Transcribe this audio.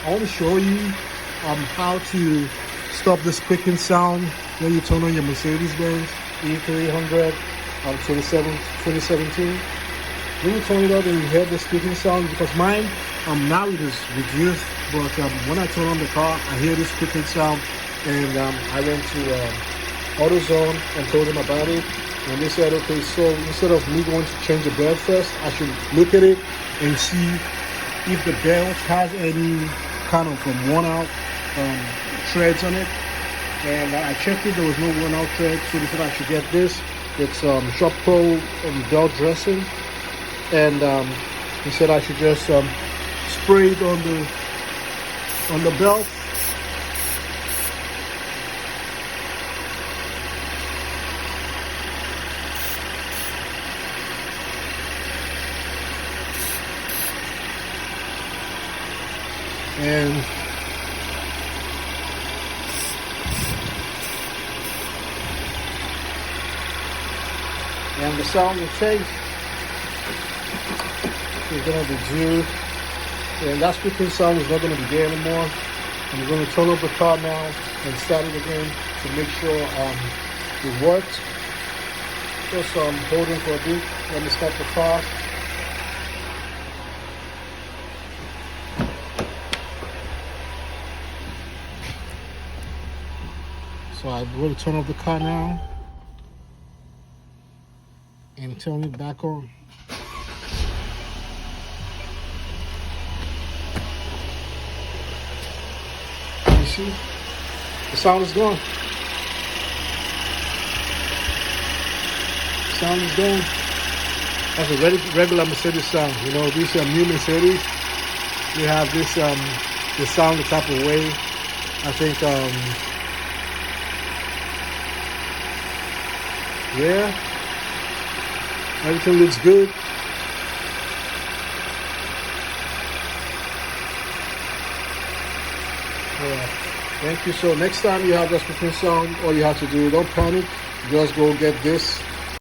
I want to show you how to stop the squeaking sound when you turn on your Mercedes-Benz E300 2017. When you turn it up and you hear the squeaking sound, because mine now it is reduced, but when I turn on the car, I hear this squeaking sound, and I went to AutoZone and told them about it, and they said, okay, so instead of me going to change the belt first, I should look at it and see if the belt has any kind of worn out threads on it. And I checked it, there was no worn out thread, so they said I should get this. It's Shop Pro belt dressing, and he said I should just spray it on the belt. And the sound will change. It's going to be due, and that squeaking sound is not going to be there anymore. I'm going to turn up the car now and start it again to make sure it works. Just holding for a bit. Let me start the car. So I'm going to turn off the car now and turn it back on. You see, the sound is gone. The sound is gone. That's a regular Mercedes sound. You know, these are new Mercedes. They have this the sound the type of way. I think yeah, everything looks good. Alright, thank you. So next time you have that squeaking sound, all you have to do, don't panic, just go get this